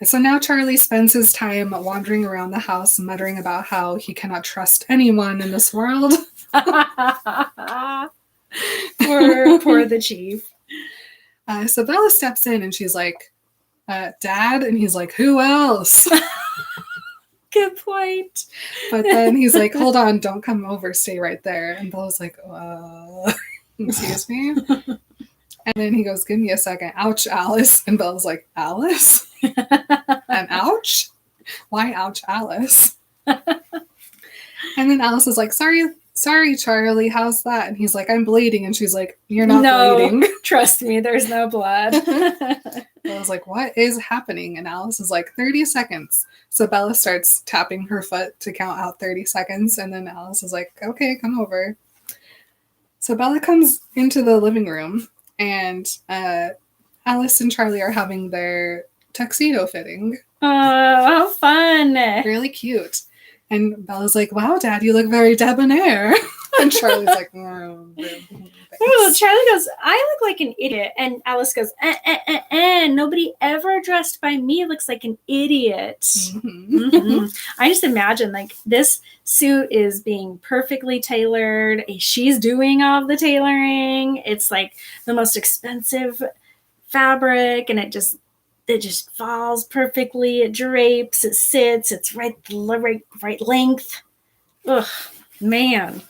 so now Charlie spends his time wandering around the house muttering about how he cannot trust anyone in this world. Poor the chief. So Bella steps in and she's like, Dad? And he's like, who else? Good point. But then he's like, hold on, don't come over, stay right there. And Bella's like, excuse me? And then he goes, give me a second. Ouch, Alice. And Bella's like, Alice? And ouch? Why ouch, Alice? And then Alice is like, sorry, Charlie, how's that? And he's like, I'm bleeding. And she's like, you're not bleeding. Trust me, there's no blood. I was like, what is happening? And Alice is like, 30 seconds. So Bella starts tapping her foot to count out 30 seconds. And then Alice is like, okay, come over. So Bella comes into the living room, and Alice and Charlie are having their tuxedo fitting. Oh, how fun. Really cute. And Bella's like, wow, Dad, you look very debonair. And Charlie's like, oh, Oh, Charlie goes, I look like an idiot. And Alice goes, nobody ever dressed by me looks like an idiot. Mm-hmm. I just imagine like this suit is being perfectly tailored. She's doing all of the tailoring. It's like the most expensive fabric, and it just falls perfectly. It drapes, it sits, it's right length. Ugh, man.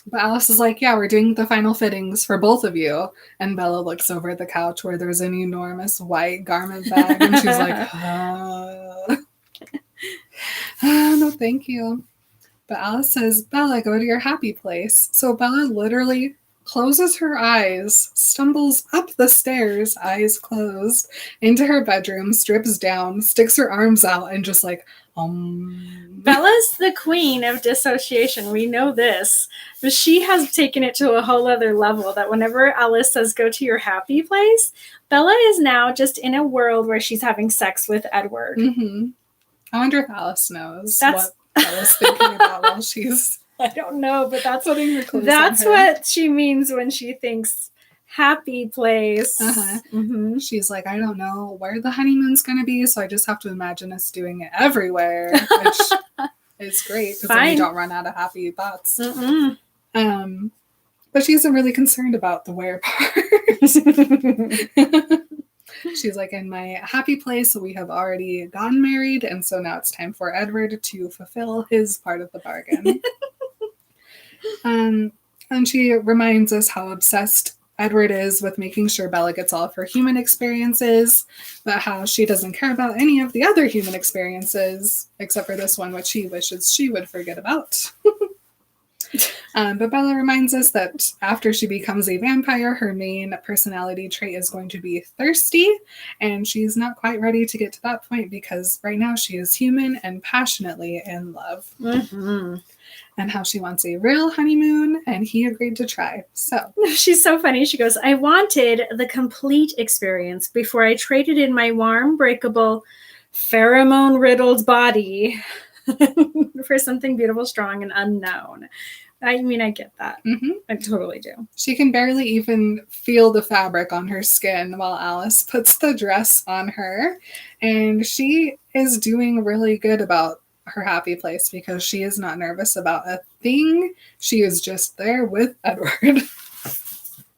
But Alice is like, yeah, we're doing the final fittings for both of you. And Bella looks over at the couch where there's an enormous white garment bag, and she's like, no, thank you. But Alice says, Bella, go to your happy place. So Bella literally closes her eyes, stumbles up the stairs, eyes closed, into her bedroom, strips down, sticks her arms out, and just like, Bella's the queen of dissociation. We know this. But she has taken it to a whole other level that whenever Alice says, go to your happy place, Bella is now just in a world where she's having sex with Edward. I wonder if Alice knows what Bella's thinking about while she's... I don't know, but that's putting her clothes that's on her. what she means when she thinks happy place. She's like, I don't know where the honeymoon's going to be, so I just have to imagine us doing it everywhere, which is great because then you don't run out of happy thoughts. But she isn't really concerned about the where part. She's like, in my happy place, we have already gotten married, and so now it's time for Edward to fulfill his part of the bargain. And she reminds us how obsessed Edward is with making sure Bella gets all of her human experiences, but how she doesn't care about any of the other human experiences, except for this one, which he wishes she would forget about. But Bella reminds us that after she becomes a vampire, her main personality trait is going to be thirsty, and she's not quite ready to get to that point because right now she is human and passionately in love. And how she wants a real honeymoon, and he agreed to try. So she's so funny. She goes, I wanted the complete experience before I traded in my warm, breakable, pheromone-riddled body for something beautiful, strong, and unknown. I mean, I get that. I totally do. She can barely even feel the fabric on her skin while Alice puts the dress on her. And she is doing really good about her happy place because she is not nervous about a thing. She is just there with Edward.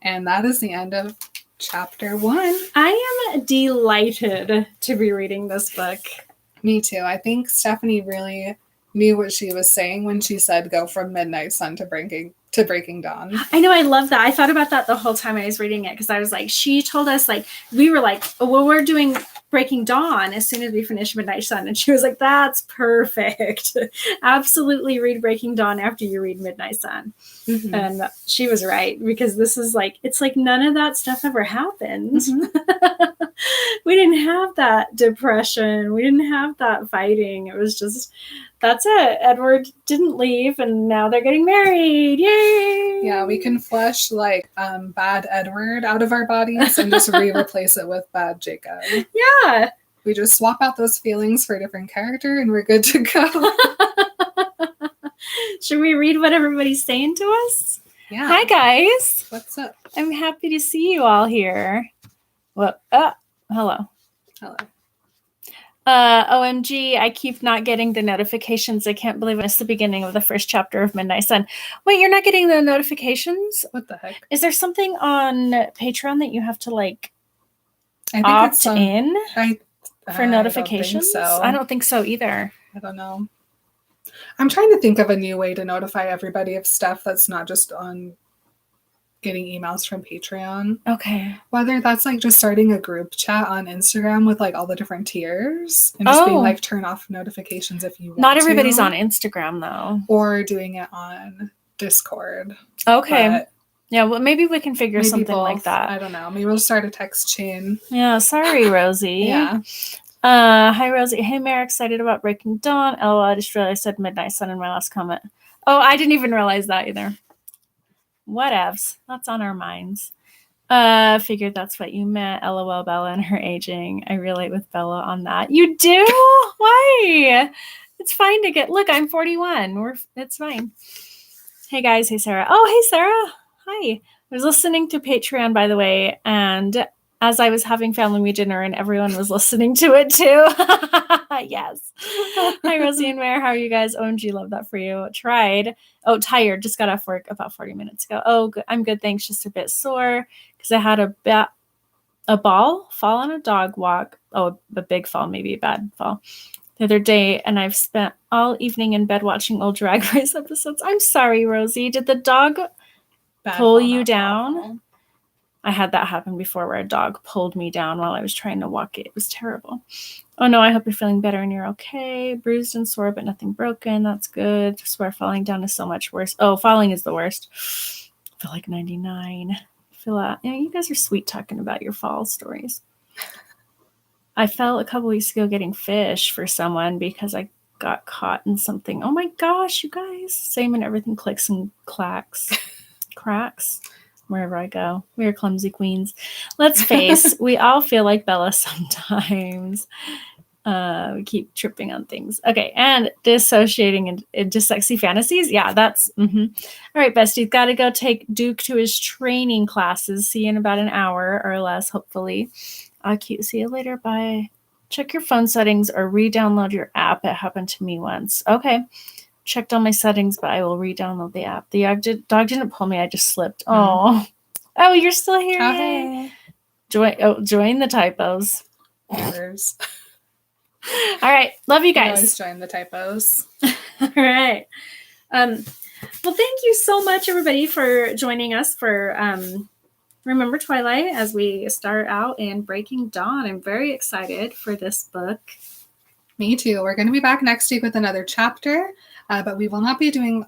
And that is the end of chapter 1. I am delighted to be reading this book. Me too. I think Stephanie really knew what she was saying when she said go from Midnight Sun to Breaking Dawn. I know, I love that. I thought about that the whole time I was reading it because I was like, she told us, like, we were like, oh, well, we're doing Breaking Dawn as soon as we finish Midnight Sun. And she was like, that's perfect. Absolutely read Breaking Dawn after you read Midnight Sun. And she was right, because this is like, it's like none of that stuff ever happened. We didn't have that depression. We didn't have that fighting. It was just, that's it. Edward didn't leave, and now they're getting married. Yay! Yeah, we can flush like bad Edward out of our bodies and just replace it with bad Jacob. Yeah. We just swap out those feelings for a different character and we're good to go. Should we read what everybody's saying to us? Yeah. Hi, guys. What's up? I'm happy to see you all here. Well, hello. Hello. OMG, I keep not getting the notifications. I can't believe it's the beginning of the first chapter of Midnight Sun. Wait, you're not getting the notifications? What the heck? Is there something on Patreon that you have to like I think opt in for I notifications? don't think so. I don't think so either. I don't know. I'm trying to think of a new way to notify everybody of stuff that's not just on getting emails from Patreon. Okay. Whether that's like just starting a group chat on Instagram with like all the different tiers and just being like turn off notifications if you want. Not everybody's on Instagram though. Or doing it on Discord. Okay. Yeah, well, maybe we can figure something both. like that. I don't know. Maybe we'll start a text chain. Yeah, sorry, Rosie. Yeah. Hi, Rosie. Hey, Mare, excited about Breaking Dawn. LOL, I just realized I said Midnight Sun in my last comment. Oh, I didn't even realize that either. Whatevs. That's on our minds. Figured that's what you meant. LOL, Bella and her aging. I relate with Bella on that. You do? Why? It's fine to get. Look, I'm 41. It's fine. Hey guys. Hey Sarah. Oh, hey Sarah. Hi. I was listening to Patreon, by the way, and as I was having family dinner, and everyone was listening to it too. Yes. Hi Rosie and Mare. How are you guys? OMG, love that for you. Tried. Oh, tired. Just got off work about 40 minutes ago. Oh, good. I'm good. Thanks. Just a bit sore because I had a ball fall on a dog walk. Oh, a big fall, maybe a bad fall the other day. And I've spent all evening in bed watching old Drag Race episodes. I'm sorry, Rosie. Did the dog pull you down? I had that happen before where a dog pulled me down while I was trying to walk it. It was terrible. Oh no, I hope you're feeling better and you're okay. Bruised and sore, but nothing broken. That's good. I swear falling down is so much worse. Oh, falling is the worst. I feel like 99. You guys are sweet talking about your fall stories. I fell a couple weeks ago getting fish for someone because I got caught in something. Oh my gosh, you guys. Same and everything clicks and cracks wherever I go. We are clumsy queens. Let's face, we all feel like Bella sometimes. We keep tripping on things. Okay, and dissociating into sexy fantasies. Yeah, that's all right, bestie. Got to go take Duke to his training classes. See you in about an hour or less, hopefully. Cute. See you later. Bye. Check your phone settings or re-download your app. It happened to me once. Okay. Checked all my settings, but I will re-download the app. The dog didn't pull me. I just slipped. Oh, you're still here. Hey. Join the typos. Errors. All right. Love you guys. Always join the typos. All right. Well, thank you so much, everybody, for joining us for Remember Twilight as we start out in Breaking Dawn. I'm very excited for this book. Me too. We're going to be back next week with another chapter, but we will not be doing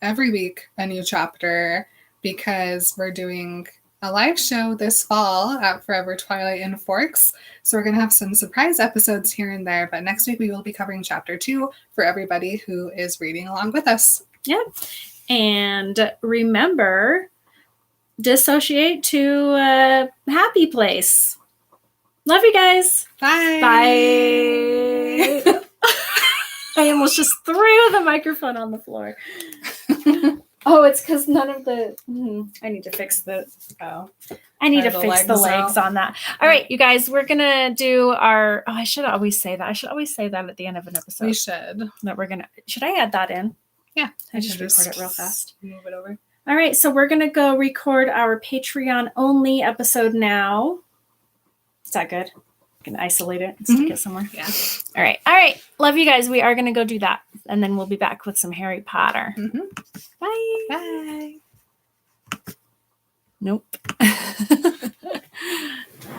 every week a new chapter because we're doing a live show this fall at Forever Twilight in Forks. So we're going to have some surprise episodes here and there, but next week we will be covering chapter 2 for everybody who is reading along with us. Yep. And remember, dissociate to a happy place. Love you guys. Bye. Bye. I almost just threw the microphone on the floor. Oh, it's because none of the. I need to fix the. Oh, I need to fix the legs on that. All right, you guys, we're gonna do our. Oh, I should always say that. I should always say that at the end of an episode. We should. That we're gonna. Should I add that in? Yeah, I just record it real fast. Move it over. All right, so we're gonna go record our Patreon only episode now. Is that good? Can isolate it and stick it somewhere. Yeah. All right. Love you guys. We are going to go do that. And then we'll be back with some Harry Potter. Bye. Nope.